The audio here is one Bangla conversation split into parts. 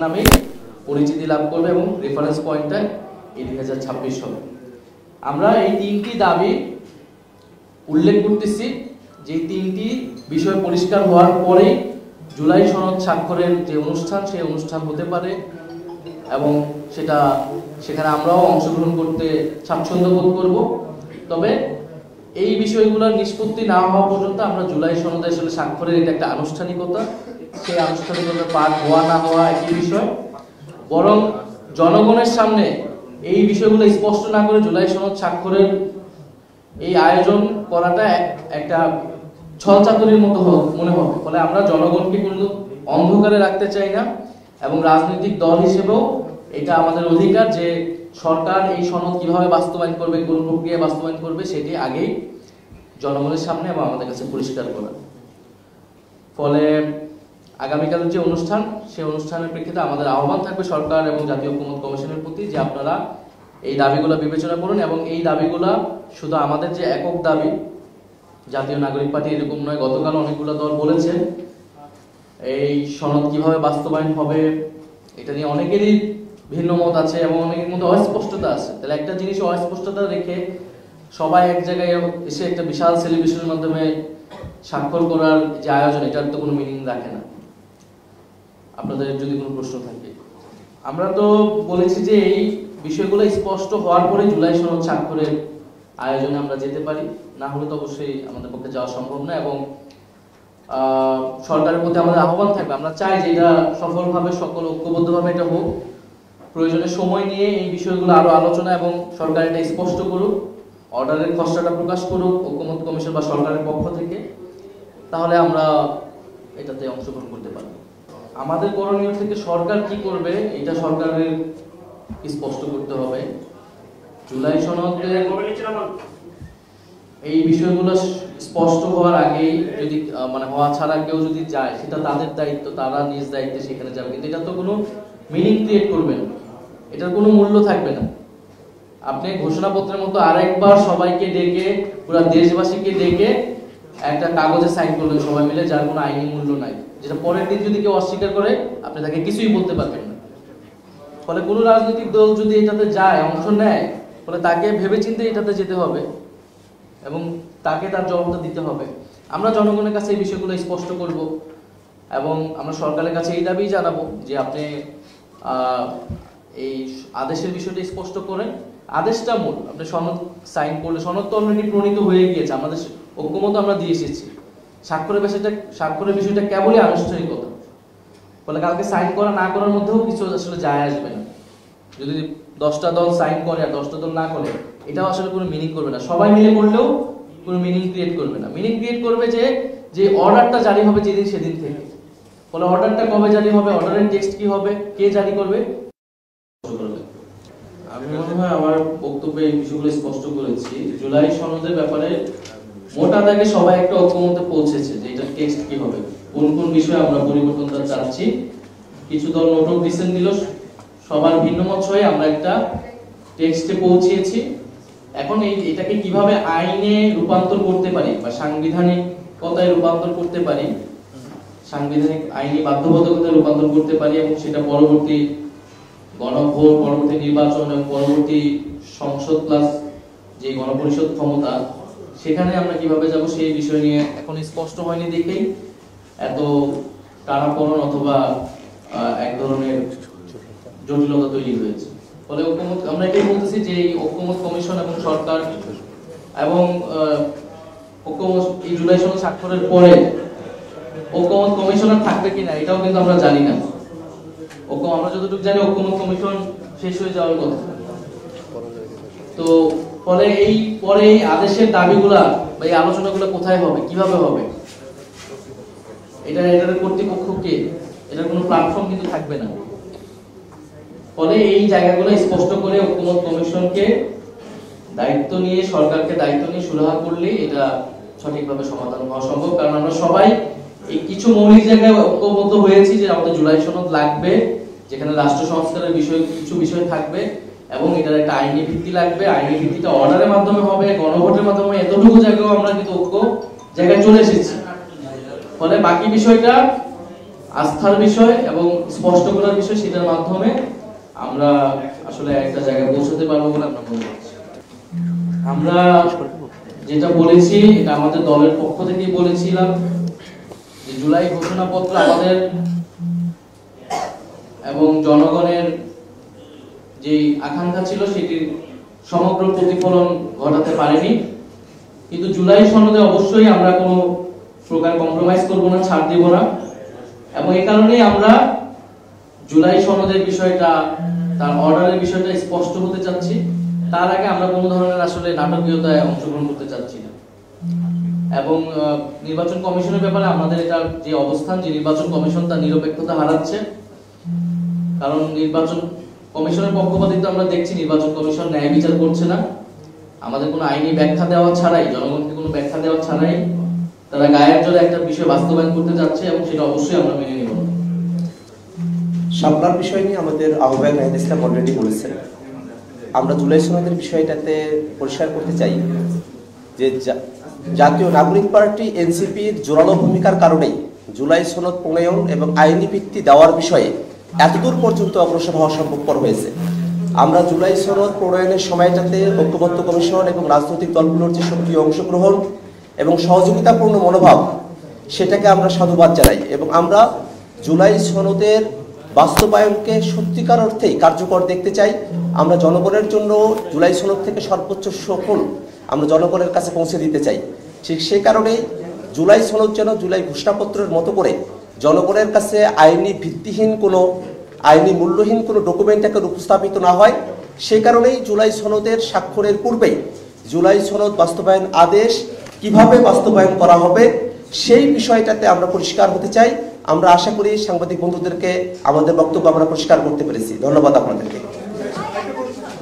নামে পরিচিতি লাভ করবে এবং রেফারেন্স পয়েন্টটা এই 2026 হবে। আমরা এই তিনটি দাবি উল্লেখ করতেছি, যে তিনটি বিষয় পরিষ্কার হওয়ার পরে জুলাই সনদ স্বাক্ষরের যে অনুষ্ঠান সেই অনুষ্ঠান হতে পারে এবং সেখানে আমরাও অংশগ্রহণ করতে স্বাচ্ছন্দ্য বোধ করব। তবে এই বিষয়গুলোর নিষ্পত্তি না হওয়া পর্যন্ত আমরা জুলাই সনদে আসলে স্বাক্ষরের এটা একটা আনুষ্ঠানিকতা, সেই আনুষ্ঠানিকতা পার হওয়া না হওয়া একই বিষয়, বরং জনগণের সামনে এই বিষয়গুলো স্পষ্ট না করে জুলাই সনদ স্বাক্ষরের এই আয়োজন করাটা একটা ছলচাতুরির মতো মনে হবে। ফলে আমরা জনগণকে কোনো অন্ধকারে রাখতে চাই না এবং রাজনৈতিক দল হিসেবেও এটা আমাদের অধিকার যে সরকার এই সনদ কিভাবে বাস্তবায়ন করবে, কোন প্রক্রিয়ায় বাস্তবায়ন করবে সেটি আগেই জনগণের সামনে এবং আমাদের কাছে পরিষ্কার করা। ফলে আগামীকাল যে অনুষ্ঠান, সেই অনুষ্ঠানের প্রেক্ষিতে আমাদের আহ্বান থাকবে সরকার এবং জাতীয় ঐক্যমত্য কমিশনের প্রতি যে আপনারা এই দাবিগুলো বিবেচনা করুন এবং এই দাবিগুলো শুধু আমাদের যে একক দাবি, জাতীয় নাগরিক পার্টি এরকম নয়, গতকাল অনেকগুলো দল বলেছে এই সনদ কিভাবে বাস্তবায়ন হবে এটা নিয়ে অনেকেরই ভিন্ন মত আছে এবং অনেকের মধ্যে অস্পষ্টতা আছে। তাহলে একটা জিনিস অস্পষ্টতা রেখে সবাই এক জায়গায় এসে একটা বিশাল সেলিব্রেশনের মাধ্যমে স্বাক্ষর করার যে আয়োজন, এটার তো কোনো মিনিং রাখে না। আপনাদের যদি কোনো প্রশ্ন থাকে, আমরা তো বলেছি যে এই বিষয়গুলো স্পষ্ট হওয়ার পরে জুলাই সনদ স্বাক্ষরের আয়োজনে আমরা যেতে পারি, না হলে তো অবশ্যই আমাদের পক্ষে যাওয়া সম্ভব না। এবং সরকারের প্রতি আমাদের আহ্বান থাকবে, আমরা চাই যে এটা সফলভাবে সকল ঐক্যবদ্ধভাবে এটা হোক, প্রয়োজনে সময় নিয়ে এই বিষয়গুলো আরো আলোচনা এবং সরকার এটা স্পষ্ট করুক, অর্ডারের খসড়াটা প্রকাশ করুক ঐক্যমত্য কমিশন বা সরকারের পক্ষ থেকে, তাহলে আমরা এটাতে অংশগ্রহণ করতে পারবো। আমাদের করণীয় থেকে সরকার কি করবে এটা সরকারের স্পষ্ট করতে হবে। জুলাই সনদের এই বিষয়গুলো স্পষ্ট হওয়ার আগেই যদি হওয়া ছাড়া কেউ যদি যায়, সেটা তাদের দায়িত্ব, তারা নিজ দায়িত্বে সেখানে যাবে, কিন্তু এটা তো কোনো মিনিং ক্রিয়েট করবে না, এটার কোনো মূল্য থাকবে না। আপনি ঘোষণাপত্রের মতো আরেকবার সবাইকে ডেকে, পুরো দেশবাসীকে ডেকে একটা কাগজে সাইন করলেন সবাই মিলে, যার কোনো আইনি মূল্য নাই, যেটা পরের দিন যদি কেউ অস্বীকার করে আপনি তাকে কিছুই বলতে পারবেন না। ফলে কোনো রাজনৈতিক দল যদি এটাতে যায়, অংশ নেয়, ফলে তাকে ভেবেচিন্তে এটাতে যেতে হবে এবং তাকে তার জবাবটা দিতে হবে। আমরা জনগণের কাছে এই বিষয়গুলো স্পষ্ট করব এবং আমরা সরকারের কাছে এই দাবি জানাবো যে আপনি এই আদেশের বিষয়টা স্পষ্ট করেন। আদেশটা মূল, আপনি সনদ সাইন করলে, সনদ তো অলরেডি প্রণীত হয়ে গিয়েছে, আমাদের ঐক্যমত আমরা দিয়ে এসেছি, স্বাক্ষরের বিষয়টা কেবলই আনুষ্ঠানিকতা। ফলে কালকে সাইন করা না করার মধ্যেও কিছু আসলে যায় আসবে না। যদি 10টা দল সাইন করে আর 10টা দল না করে, এটাও আসলে কোনো মিনিং করবে না। সবাই মিলে করলেও কোনো মিনিং ক্রিয়েট করবে না। মিনিং ক্রিয়েট করবে যে অর্ডারটা জারি হবে যেদিন সেদিন থেকে। ফলে অর্ডারটা কবে জারি হবে, অর্ডারের টেক্সট কি হবে, কে জারি করবে। আমি মনে হয় আমার বক্তব্যে এই বিষয়গুলো স্পষ্ট করেছি। জুলাই সনদের ব্যাপারে মোটা দাগে সবাই একটা ঐক্যমতে পৌঁছেছে যে এটা টেক্সট কি হবে, কোন কোন বিষয়ে আমরা পরিবর্তনটা চাচ্ছি। কিছু দল নোট অফ ডিসেন্ট দিল, সবার ভিন্ন মত হয়ে আমরা একটা টেক্সটে পৌঁছেছি। এখন এটাকে কিভাবে আইনে রূপান্তর করতে পারি বা সাংবিধানিকতায় রূপান্তর করতে পারি, সাংবিধানিক আইনি বাধ্যবাধকতায় রূপান্তর করতে পারি এবং সেটা পরবর্তী গণভোট, পরবর্তী নির্বাচন এবং পরবর্তী সংসদ প্লাস যে গণপরিষদ ক্ষমতা, সেখানে আমরা কিভাবে যাব সেই বিষয় নিয়ে এখন স্পষ্ট হয়নি দেখেই এত টানাপোড়েন অথবা এক ধরনের জটিলতা তৈরি হয়েছে। ফলে ঐক্যমত, আমরা এটাই বলতেছি যে এই ঐক্যমত কমিশন এবং সরকার এবং ঐক্যমত এই জুলাই সনদ স্বাক্ষরের পরে ঐক্যমত কমিশনার থাকবে কিনা এটাও কিন্তু আমরা জানি না। আমরা যতটুকু জানি ঐক্যমত কমিশন শেষ হয়ে যাওয়ার কথা। তো ফলে এই পরে এই আদেশের দাবিগুলা বা এই আলোচনাগুলো কোথায় হবে, কিভাবে হবে, এটার কর্তৃপক্ষ কে, এটার কোনো প্ল্যাটফর্ম কিন্তু থাকবে না। ফলে এই জায়গাগুলো স্পষ্ট করে ঐক্যমত কমিশনকে দায়িত্ব নিয়ে, সরকারকে দায়িত্ব নিয়ে সুরাহা করলেই এটা সঠিকভাবে সমাধান হওয়া সম্ভব। কারণ আমরা সবাই এই কিছু মৌলিক জায়গায় ঐক্যবদ্ধ হয়েছি যে আমাদের জুলাই সনদ লাগবে, যেখানে রাষ্ট্র সংস্কারের কিছু বিষয় থাকবে এবং এটার একটা আইনি ভিত্তি লাগবে। আইনি ভিত্তিটা অর্ডারের মাধ্যমে হবে, গণভোটের মাধ্যমে, এতটুকু জায়গায় আমরা কিন্তু ঐক্য জায়গায় চলে এসেছি। ফলে বাকি বিষয়টা আস্থার বিষয় এবং স্পষ্ট করার বিষয়, সেটার মাধ্যমে আমরা আসলে একটা জায়গায় পৌঁছাতে পারবো বলে আমরা মনে করছি। আমরা যেটা বলেছি, এটা আমাদের দলের পক্ষ থেকেই বলেছিলাম যে জুলাই ঘোষণাপত্র আমাদের এবং জনগণের যে আকাঙ্ক্ষা ছিল সেটির সমগ্র প্রতিফলন ঘটাতে পারেনি, কিন্তু জুলাই সনদে অবশ্যই আমরা কোনো প্রকার কম্প্রোমাইজ করব না, ছাড় দেব না। এবং এই কারণেই আমরা জুলাই সনদের বিষয়টা, তার অর্ডারের বিষয়টা স্পষ্ট হতে চাচ্ছি। তার আগে আমরা কোনো ধরনের আসলে নাটকীয়তায় অংশগ্রহণ করতে চাচ্ছি না। এবং নির্বাচন কমিশনের ব্যাপারে আমাদের এটা যে অবস্থান, যে নির্বাচন কমিশন তার নিরপেক্ষতা হারাচ্ছে। কারণ নির্বাচন কমিশনের পক্ষপাতিত্ব আমরা দেখছি, নির্বাচন কমিশন ন্যায় বিচার করছে না। আমাদের কোনো আইনি ব্যাখ্যা দেওয়া ছাড়াই, জনগণকে কোনো ব্যাখ্যা দেওয়া ছাড়াই তারা গায়ের জোরে একটা বিষয় বাস্তবায়ন করতে যাচ্ছে, এবং সেটা অবশ্যই আমরা মেনে নিব না। শাপলার বিষয় নিয়ে আমাদের আহ্বায়ক নাহিদ ইসলাম অলরেডি বলেছেন। আমরা জুলাই সনদের বিষয়টাতে পরিষ্কার করতে চাই যে জাতীয় নাগরিক পার্টি এনসিপির জোরালো ভূমিকার কারণেই জুলাই সনদ প্রণয়ন এবং আইনি ভিত্তি দেওয়ার বিষয়ে এতদূর পর্যন্ত অগ্রসর হওয়া সম্ভবপর হয়েছে। আমরা জুলাই সনদ প্রণয়নের সময়টাতে ঐক্যবদ্ধ কমিশন এবং রাজনৈতিক দলগুলোর যে সক্রিয় অংশগ্রহণ এবং সহযোগিতাপূর্ণ মনোভাব, সেটাকে আমরা সাধুবাদ জানাই। এবং আমরা জুলাই সনদের বাস্তবায়নকে সত্যিকার অর্থেই কার্যকর দেখতে চাই। আমরা জনগণের জন্য জুলাই সনদ থেকে সর্বোচ্চ সুফল আমরা জনগণের কাছে পৌঁছে দিতে চাই। ঠিক সেই কারণেই জুলাই সনদ যেন জুলাই ঘোষণাপত্রের মতো করে জনগণের কাছে আইনি ভিত্তিহীন কোনো, আইনি মূল্যহীন কোনো ডকুমেন্টটাকে উপস্থাপিত না হয়, সে কারণেই জুলাই সনদের স্বাক্ষরের পূর্বেই জুলাই সনদ বাস্তবায়ন আদেশ কিভাবে বাস্তবায়ন করা হবে সেই বিষয়টাতে আমরা পরিষ্কার হতে চাই। আমরা আশা করি সাংবাদিক বন্ধুদেরকে আমাদের বক্তব্য আমরা পরিষ্কার করতে পেরেছি। ধন্যবাদ আপনাদেরকে।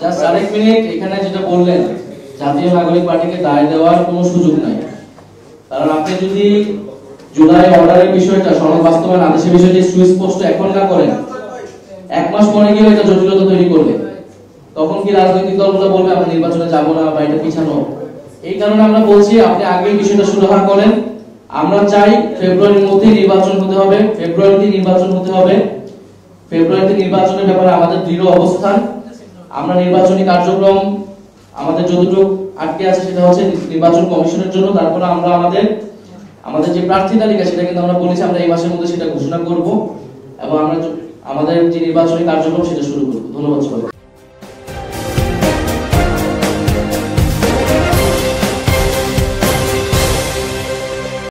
জাস্ট আরেক মিনিট, এখানে যেটা বললেন জাতীয় নাগরিক পার্টিকে দায় দেওয়ার কোনো সুযোগ নাই। কারণ আপনি যদি জুলাই অর্ডারের বিষয়টা, সনদ বাস্তবায়ন আদেশের বিষয়টি সুস্পষ্ট এখন না করেন, এক মাস পরে গিয়ে এটা জটিলতা তৈরি করবে। তখন কি রাজনৈতিক দলগুলো বলবে আমরা নির্বাচনে যাব না বা এটা পিছানো। এই কারণে আমরা বলছি আপনি আগে বিষয়টা সুরাহা করেন। আমরা চাই ফেব্রুয়ারির মধ্যে নির্বাচন হতে হবে, ফেব্রুয়ারিতে নির্বাচন হতে হবে। ফেব্রুয়ারিতে নির্বাচনের ব্যাপারে আমাদের দৃঢ় অবস্থান। আমরা নির্বাচনী কার্যক্রম আমাদের যতটুকু আটকে আছে সেটা হচ্ছে নির্বাচন কমিশনের জন্য। তারপরে আমরা আমাদের যে প্রার্থী তালিকা সেটা কিন্তু আমরা বলেছি আমরা এই মাসের মধ্যে সেটা ঘোষণা করব, এবং আমরা আমাদের যে নির্বাচনী কার্যক্রম সেটা শুরু করব। ধন্যবাদ সবাইকে।